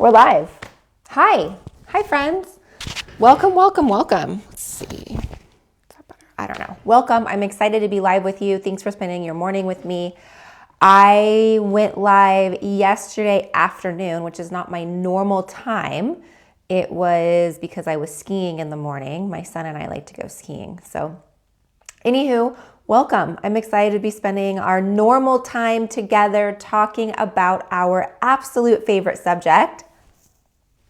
We're live. Hi. Hi, friends. Welcome, welcome, welcome. Let's see. I don't know. Welcome. I'm excited to be live with you. Thanks for spending your morning with me. I went live yesterday afternoon, which is not my normal time. It was because I was skiing in the morning. My son and I like to go skiing. So, anywho, welcome. I'm excited to be spending our normal time together talking about our absolute favorite subject,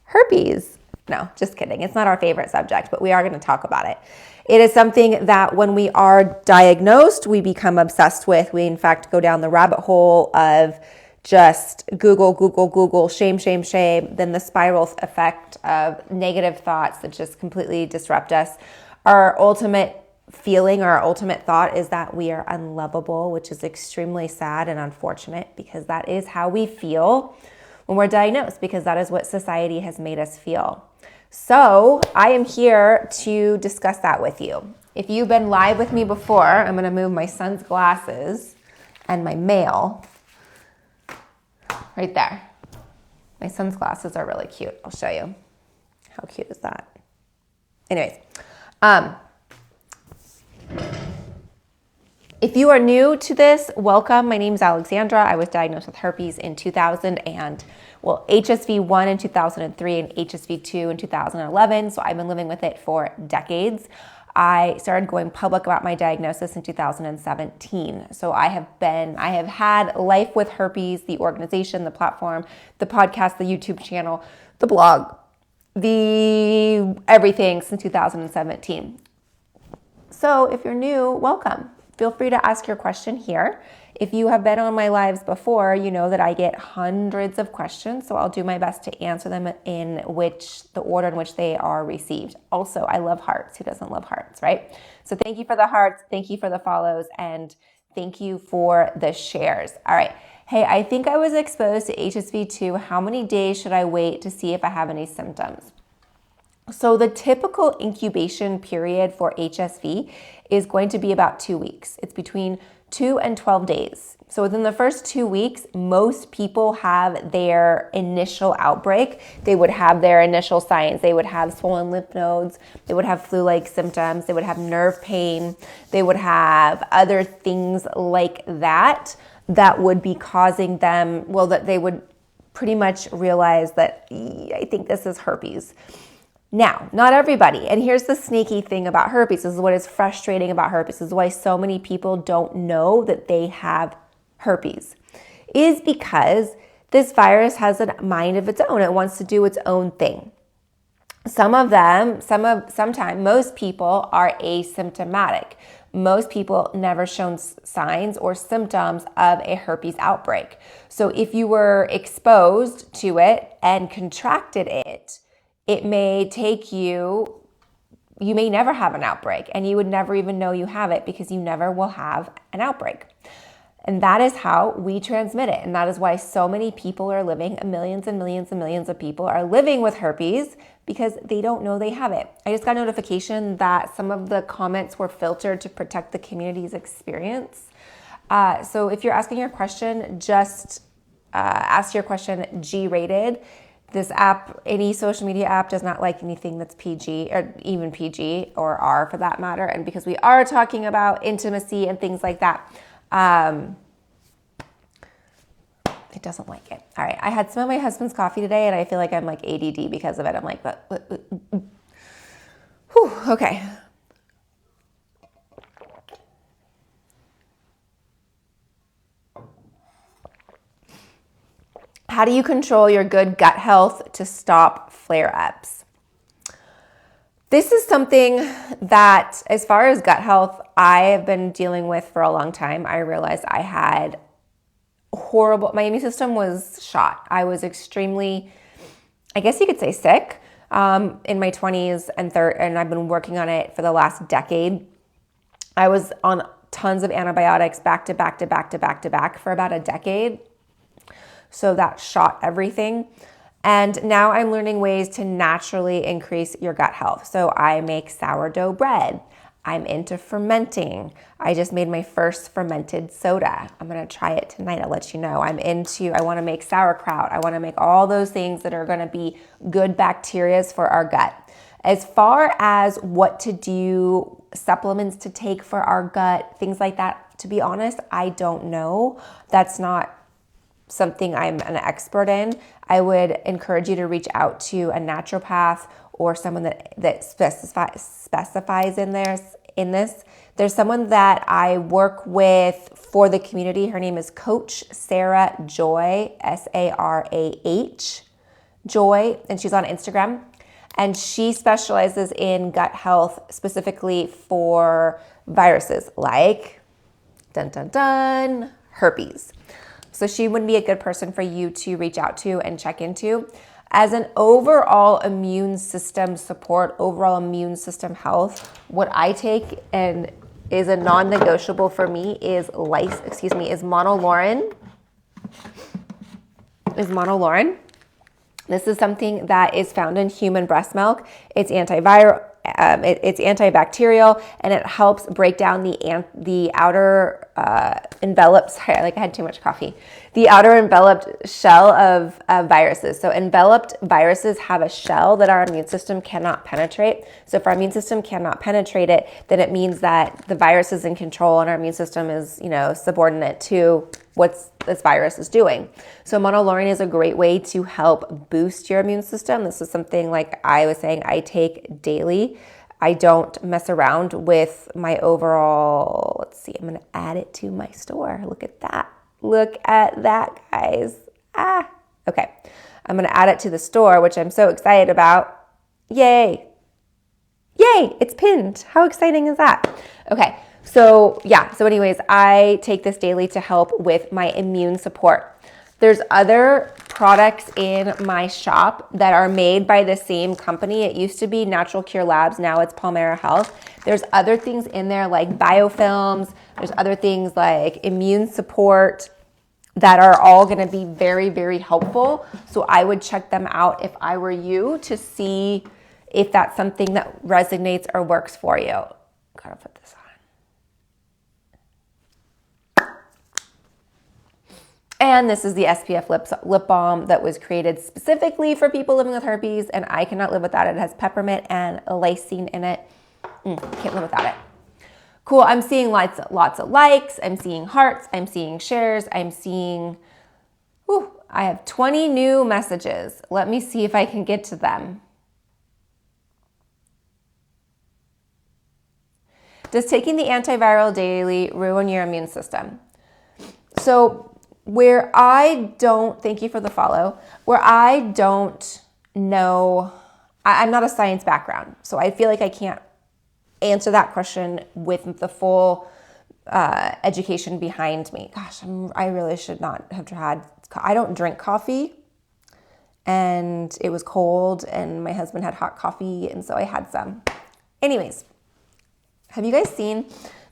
herpes. No, just kidding. It's not our favorite subject, but we are going to talk about it. It is something that when we are diagnosed, we become obsessed with. We, in fact, go down the rabbit hole of just Google, shame. Then the spiral effect of negative thoughts that just completely disrupt us. Our ultimate feeling, our ultimate thought is that we are unlovable, which is extremely sad and unfortunate because that is how we feel when we're diagnosed, because that is what society has made us feel. So I am here to discuss that with you. If you've been live with me before, I'm going to move my son's glasses and my mail right there. My son's glasses are really cute. I'll show you. How cute is that? Anyways, if you are new to this, welcome. My name is Alexandra. I was diagnosed with herpes in 2000 and, HSV1 in 2003 and HSV2 in 2011. So I've been living with it for decades. I started going public about my diagnosis in 2017. So I have had Life With Herpes, the organization, the platform, the podcast, the YouTube channel, the blog, everything since 2017. So if you're new, welcome. Feel free to ask your question here. If you have been on my lives before, you know that I get hundreds of questions, so I'll do my best to answer them in the order in which they are received. Also, I love hearts. Who doesn't love hearts, right? So thank you for the hearts, thank you for the follows, and thank you for the shares. All right. Hey, I think I was exposed to HSV2. How many days should I wait to see if I have any symptoms? So the typical incubation period for HSV is going to be about 2 weeks. It's between 2 and 12 days. So within the first 2 weeks, most people have their initial outbreak. They would have their initial signs. They would have swollen lymph nodes. They would have flu-like symptoms. They would have nerve pain. They would have other things like that would be causing them, that they would pretty much realize that I think this is herpes. Now, not everybody, and here's the sneaky thing about herpes, this is what is frustrating about herpes, this is why so many people don't know that they have herpes, is because this virus has a mind of its own. It wants to do its own thing. Sometimes most people are asymptomatic. Most people never shown signs or symptoms of a herpes outbreak. So if you were exposed to it and contracted it, it may take you may never have an outbreak, and you would never even know you have it because you never will have an outbreak. And that is how we transmit it. And that is why so many people are living, millions and millions and millions of people are living with herpes because they don't know they have it. I just got notification that some of the comments were filtered to protect the community's experience. So if you're asking your question, just ask your question G-rated. This app, any social media app, does not like anything that's PG or even PG or R for that matter. And because we are talking about intimacy and things like that, it doesn't like it. All right. I had some of my husband's coffee today and I feel like I'm like ADD because of it. I'm like, whew, okay. How do you control your good gut health to stop flare-ups? This is something that, as far as gut health, I have been dealing with for a long time. I realized I had my immune system was shot. I was extremely, I guess you could say, sick in my 20s and I've been working on it for the last decade. I was on tons of antibiotics back to back for about a decade. So that shot everything. And now I'm learning ways to naturally increase your gut health. So I make sourdough bread. I'm into fermenting. I just made my first fermented soda. I'm gonna try it tonight, I'll let you know. I wanna make sauerkraut. I wanna make all those things that are gonna be good bacteria for our gut. As far as what to do, supplements to take for our gut, things like that, to be honest, I don't know. That's not something I'm an expert in. I would encourage you to reach out to a naturopath or someone that specifies in this. There's someone that I work with for the community. Her name is Coach Sarah Joy, Sarah Joy, and she's on Instagram. And she specializes in gut health specifically for viruses like, dun dun dun, herpes. So she would be a good person for you to reach out to and check into. As an overall immune system support, overall immune system health, what I take and is a non-negotiable for me is Monolaurin. This is something that is found in human breast milk. It's antiviral, it's antibacterial, and it helps break down the outer enveloped. Sorry, I had too much coffee. The outer enveloped shell of viruses. So enveloped viruses have a shell that our immune system cannot penetrate. So if our immune system cannot penetrate it, then it means that the virus is in control and our immune system is, subordinate to what this virus is doing. So monolaurin is a great way to help boost your immune system. This is something, like I was saying, I take daily. I don't mess around with my overall, let's see, I'm gonna add it to my store. Look at that. Look at that, guys. Okay. I'm gonna add it to the store, which I'm so excited about. Yay. Yay, it's pinned. How exciting is that? Okay. So anyways, I take this daily to help with my immune support. There's other products in my shop that are made by the same company. It used to be Natural Cure Labs, now it's Palmera Health. There's other things in there like biofilms, there's other things like immune support that are all gonna be very, very helpful. So I would check them out if I were you to see if that's something that resonates or works for you. Gotta put this on. And this is the SPF lip balm that was created specifically for people living with herpes, and I cannot live without it. It has peppermint and lysine in it. Can't live without it. Cool, I'm seeing lots of likes, I'm seeing hearts, I'm seeing shares, I'm seeing, I have 20 new messages. Let me see if I can get to them. Does taking the antiviral daily ruin your immune system? So where I don't, thank you for the follow, where I don't know, I'm not a science background, so I feel like I can't answer that question with the full education behind me. Gosh, I really should not have had, I don't drink coffee, and it was cold, and my husband had hot coffee, and so I had some. Anyways, have you guys seen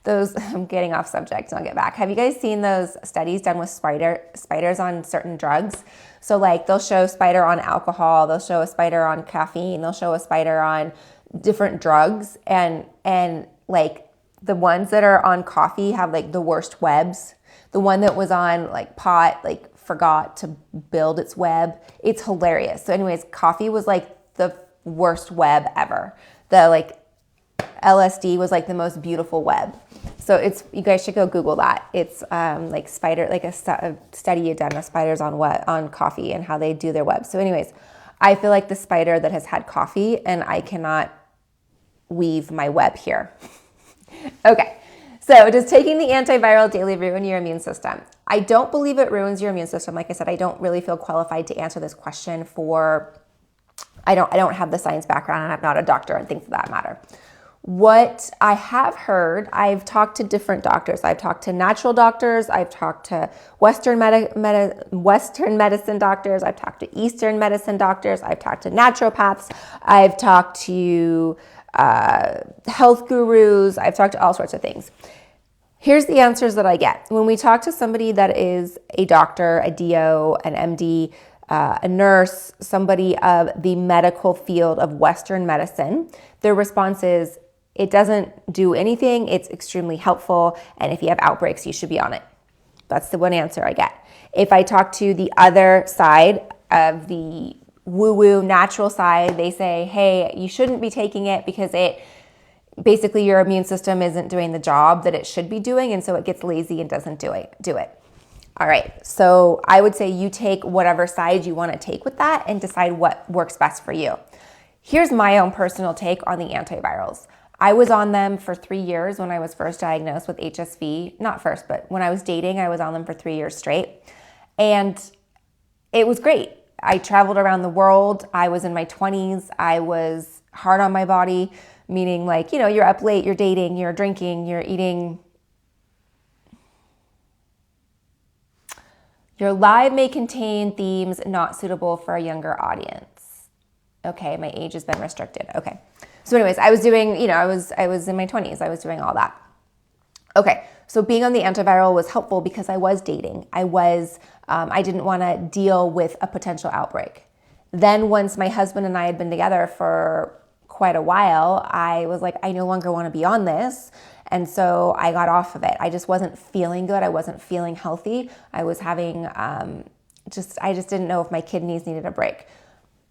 those, I'm getting off subject, and I'll get back. Have you guys seen those studies done with spiders on certain drugs? So like they'll show a spider on alcohol, they'll show a spider on caffeine, they'll show a spider on different drugs, and like the ones that are on coffee have like the worst webs. The one that was on like pot like forgot to build its web. It's hilarious. So anyways, coffee was like the worst web ever. The like LSD was like the most beautiful web. So you guys should go Google that. It's like spider, like a study you've done of spiders on coffee and how they do their webs. So anyways, I feel like the spider that has had coffee, and I cannot weave my web here. Okay, so does taking the antiviral daily ruin your immune system? I don't believe it ruins your immune system. Like I said, I don't really feel qualified to answer this question I don't have the science background, and I'm not a doctor and things of that matter. What I have heard, I've talked to different doctors. I've talked to natural doctors. I've talked to Western medicine doctors. I've talked to Eastern medicine doctors. I've talked to naturopaths. I've talked to health gurus. I've talked to all sorts of things. Here's the answers that I get. When we talk to somebody that is a doctor, a DO, an MD, a nurse, somebody of the medical field of Western medicine, their response is, It doesn't do anything. It's extremely helpful. And if you have outbreaks, you should be on it. That's the one answer I get. If I talk to the other side of the woo-woo natural side, they say, hey, you shouldn't be taking it because basically your immune system isn't doing the job that it should be doing, and so it gets lazy and doesn't do it. All right, so I would say you take whatever side you want to take with that and decide what works best for you. Here's my own personal take on the antivirals. I was on them for 3 years when I was first diagnosed with HSV. Not first, but when I was dating, I was on them for 3 years straight. And it was great. I traveled around the world. I was in my 20s. I was hard on my body, meaning like, you're up late, you're dating, you're drinking, you're eating. Your live may contain themes not suitable for a younger audience. Okay, my age has been restricted. Okay. So anyways, I was doing, I was in my 20s. I was doing all that. Okay, so being on the antiviral was helpful because I was dating. I didn't want to deal with a potential outbreak. Then once my husband and I had been together for quite a while, I was like, I no longer want to be on this. And so I got off of it. I just wasn't feeling good. I wasn't feeling healthy. I was having, I just didn't know if my kidneys needed a break.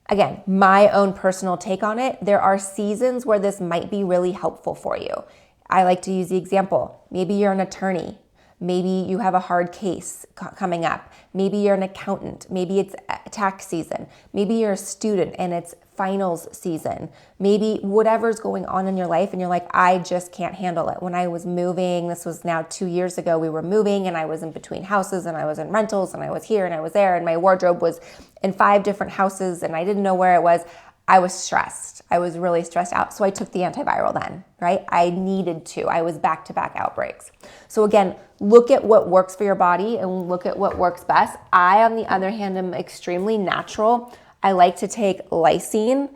Again, my own personal take on it. There are seasons where this might be really helpful for you. I like to use the example. Maybe you're an attorney. Maybe you have a hard case coming up. Maybe you're an accountant. Maybe it's tax season. Maybe you're a student and it's finals season. Maybe whatever's going on in your life and you're like, I just can't handle it. When I was moving, this was now 2 years ago, we were moving and I was in between houses and I was in rentals and I was here and I was there and my wardrobe was in 5 different houses and I didn't know where it was. I was stressed. I was really stressed out. So I took the antiviral then, right? I needed to. I was back-to-back outbreaks. So again, look at what works for your body and look at what works best. I, on the other hand, am extremely natural. I like to take lysine,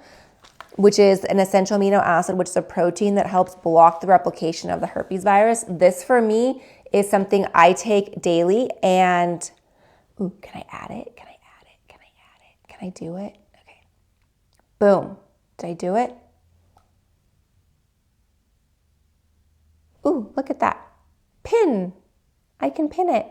which is an essential amino acid, which is a protein that helps block the replication of the herpes virus. This for me is something I take daily and, can I add it? Can I add it? Can I add it? Can I do it? Okay. Boom. Did I do it? Ooh, look at that. Pin. I can pin it.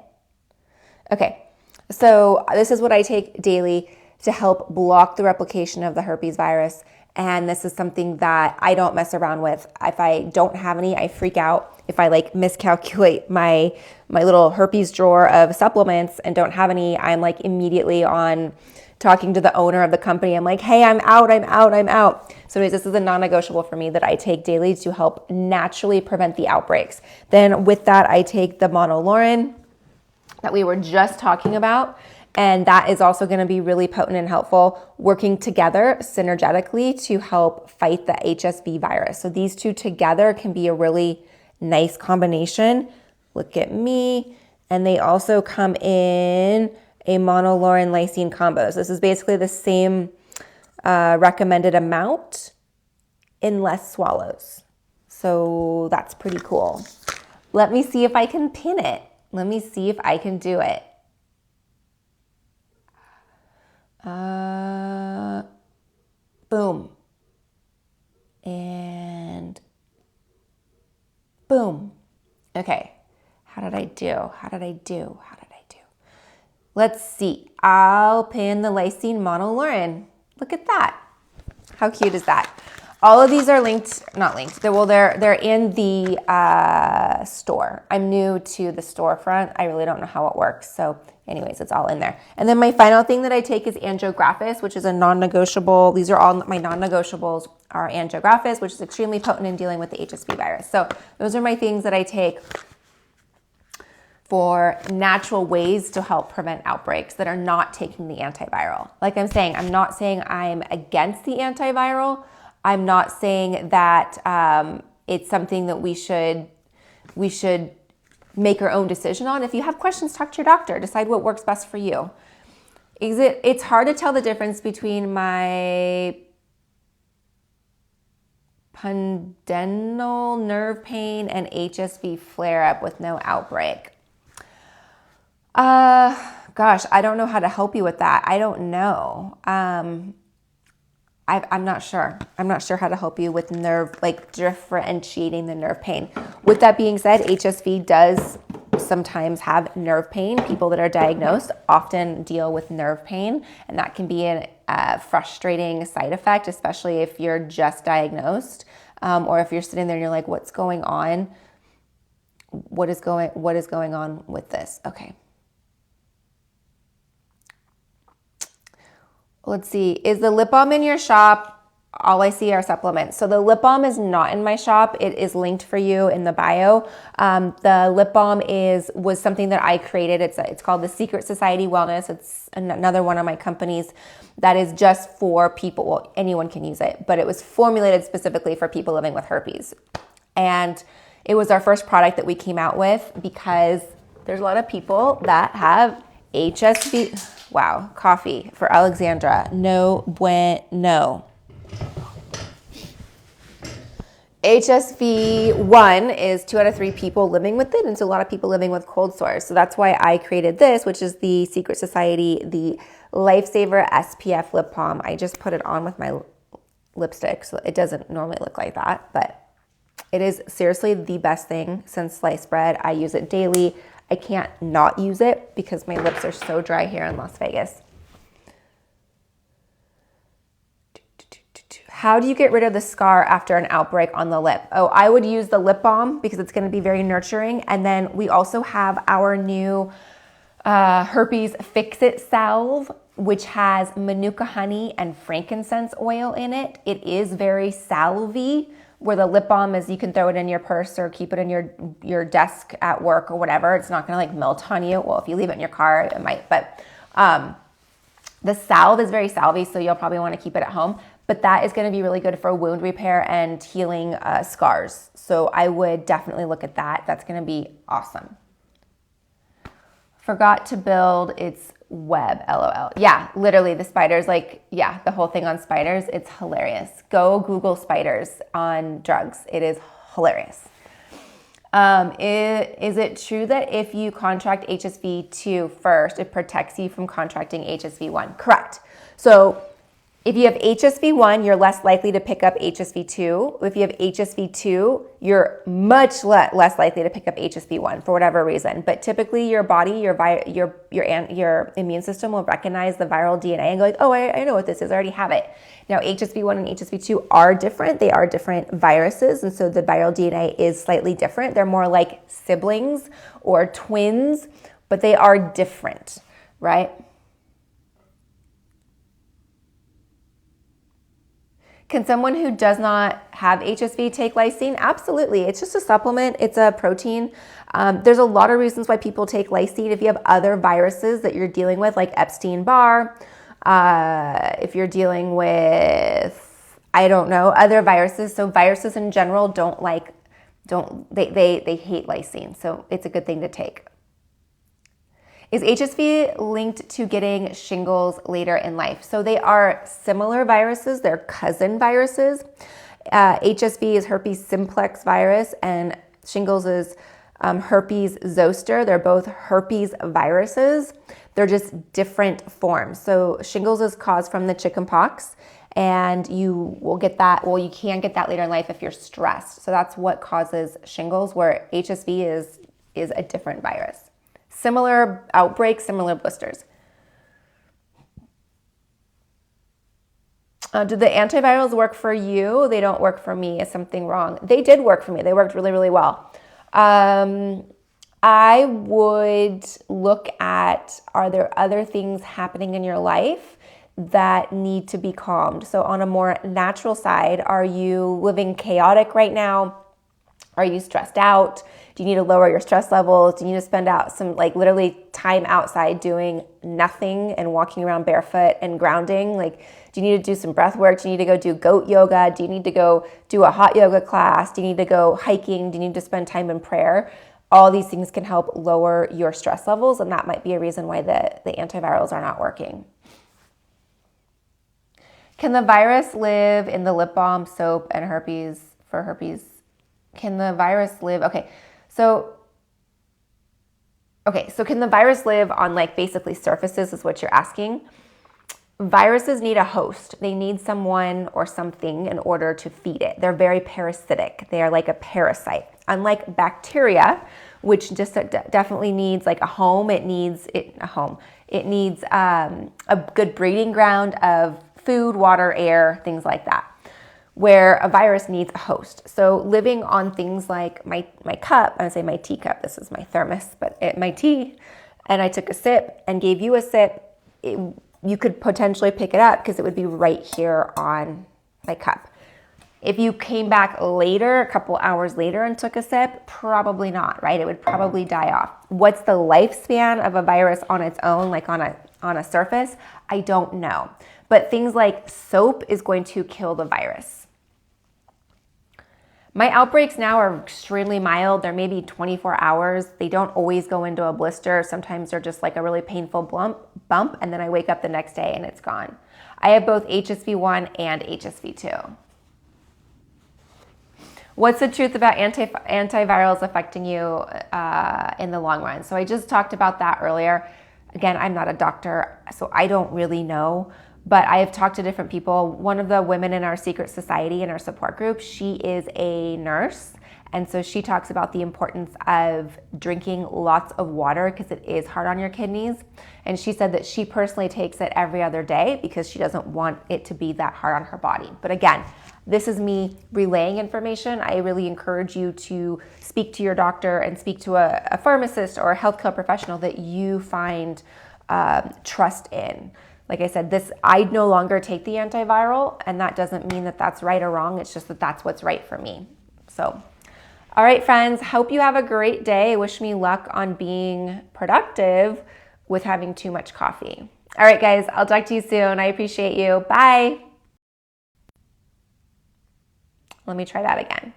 Okay. So this is what I take daily to help block the replication of the herpes virus. And this is something that I don't mess around with. If I don't have any, I freak out. If I miscalculate my little herpes drawer of supplements and don't have any, I'm immediately on talking to the owner of the company. I'm like, hey, I'm out. So anyways, this is a non-negotiable for me that I take daily to help naturally prevent the outbreaks. Then with that, I take the Monolaurin that we were just talking about. And that is also going to be really potent and helpful, working together synergetically to help fight the HSV virus. So these two together can be a really nice combination. Look at me. And they also come in a Monolaurin Lysine combo. So this is basically the same recommended amount in less swallows. So that's pretty cool. Let me see if I can pin it. Let me see if I can do it. Boom. And boom. Okay. How did I do? Let's see. I'll pin the Lysine Monolaurin. Look at that. How cute is that? All of these are not linked. They're in the store. I'm new to the storefront. I really don't know how it works. So anyways, it's all in there. And then my final thing that I take is Andrographis, which is a non-negotiable. These are all my non-negotiables are Andrographis, which is extremely potent in dealing with the HSV virus. So those are my things that I take for natural ways to help prevent outbreaks that are not taking the antiviral. Like I'm saying, I'm not saying I'm against the antiviral. I'm not saying that it's something that we should make our own decision on. If you have questions, talk to your doctor. Decide what works best for you. It's hard to tell the difference between my pudendal nerve pain and HSV flare-up with no outbreak. Gosh, I don't know how to help you with that. I don't know. I'm not sure. I'm not sure how to help you with nerve, like differentiating the nerve pain. With that being said, HSV does sometimes have nerve pain. People that are diagnosed often deal with nerve pain, and that can be a frustrating side effect, especially if you're just diagnosed, or if you're sitting there and you're like, what's going on? What is going on with this? Okay. Let's see. Is the lip balm in your shop? All I see are supplements. So the lip balm is not in my shop. It is linked for you in the bio. The lip balm was something that I created. It's called the Secret Society Wellness. It's another one of my companies that is just for people. Well, anyone can use it, but it was formulated specifically for people living with herpes. And it was our first product that we came out with because there's a lot of people that have HSV. Wow, coffee for Alexandra. No bueno. HSV1 is 2 out of 3 people living with it, and so a lot of people living with cold sores. So that's why I created this, which is the Secret Society, the Lifesaver SPF lip balm. I just put it on with my lipstick, so it doesn't normally look like that, but it is seriously the best thing since sliced bread. I use it daily. I can't not use it because my lips are so dry here in Las Vegas. How do you get rid of the scar after an outbreak on the lip? Oh, I would use the lip balm because it's going to be very nurturing. And then we also have our new herpes fix-it salve, which has manuka honey and frankincense oil in it. It is very salvy, where the lip balm is you can throw it in your purse or keep it in your desk at work or whatever. It's not going to like melt on you. Well, if you leave it in your car, it might. But the salve is very salvy, so you'll probably want to keep it at home. But that is going to be really good for wound repair and healing scars. So I would definitely look at that. That's going to be awesome. Forgot to build its web, LOL. Yeah, literally the spiders, like, yeah, the whole thing on spiders, it's hilarious. Go Google spiders on drugs. It is hilarious. Is it true that if you contract HSV2 first, it protects you from contracting HSV1? Correct. So if you have HSV1, you're less likely to pick up HSV2. If you have HSV2, you're much less likely to pick up HSV1 for whatever reason. But typically your body, your immune system will recognize the viral DNA and go like, oh, I know what this is. I already have it. Now, HSV1 and HSV2 are different. They are different viruses. And so the viral DNA is slightly different. They're more like siblings or twins, but they are different, right? Can someone who does not have HSV take lysine? Absolutely. It's just a supplement. It's a protein. There's a lot of reasons why people take lysine. If you have other viruses that you're dealing with, like Epstein-Barr, if you're dealing with, I don't know, other viruses. So viruses in general they hate lysine. So it's a good thing to take. Is HSV linked to getting shingles later in life? So they are similar viruses. They're cousin viruses. HSV is herpes simplex virus and shingles is herpes zoster. They're both herpes viruses. They're just different forms. So shingles is caused from the chickenpox, and you will get that. Well, you can get that later in life if you're stressed. So that's what causes shingles, where HSV is a different virus. Similar outbreaks, similar blisters. Did the antivirals work for you? They don't work for me. Is something wrong? They did work for me. They worked really, really well. I would look at, are there other things happening in your life that need to be calmed? So on a more natural side, are you living chaotic right now? Are you stressed out? Do you need to lower your stress levels? Do you need to spend out some literally time outside doing nothing and walking around barefoot and grounding? Do you need to do some breath work? Do you need to go do goat yoga? Do you need to go do a hot yoga class? Do you need to go hiking? Do you need to spend time in prayer? All these things can help lower your stress levels, and that might be a reason why the antivirals are not working. Can the virus live in the lip balm, soap, and herpes for herpes? Can the virus live? So can the virus live on basically surfaces is what you're asking. Viruses need a host. They need someone or something in order to feed it. They're very parasitic. They are like a parasite. Unlike bacteria, which just definitely needs like a home. It needs a home. It needs a good breeding ground of food, water, air, things like that. Where a virus needs a host. So living on things like my cup, I would say my teacup, this is my thermos, but my tea, and I took a sip and gave you a sip, you could potentially pick it up because it would be right here on my cup. If you came back later, a couple hours later and took a sip, probably not, right? It would probably die off. What's the lifespan of a virus on its own, like on a surface? I don't know. But things like soap is going to kill the virus. My outbreaks now are extremely mild. They're maybe 24 hours. They don't always go into a blister. Sometimes they're just like a really painful bump, and then I wake up the next day and it's gone. I have both HSV1 and HSV2. What's the truth about antivirals affecting you in the long run? So I just talked about that earlier. Again, I'm not a doctor, so I don't really know. But I have talked to different people. One of the women in our secret society, in our support group, she is a nurse. And so she talks about the importance of drinking lots of water because it is hard on your kidneys. And she said that she personally takes it every other day because she doesn't want it to be that hard on her body. But again, this is me relaying information. I really encourage you to speak to your doctor and speak to a pharmacist or a healthcare professional that you find trust in. Like I said, I no longer take the antiviral, and that doesn't mean that that's right or wrong. It's just that that's what's right for me. So, all right, friends, hope you have a great day. Wish me luck on being productive with having too much coffee. All right, guys, I'll talk to you soon. I appreciate you. Bye. Let me try that again.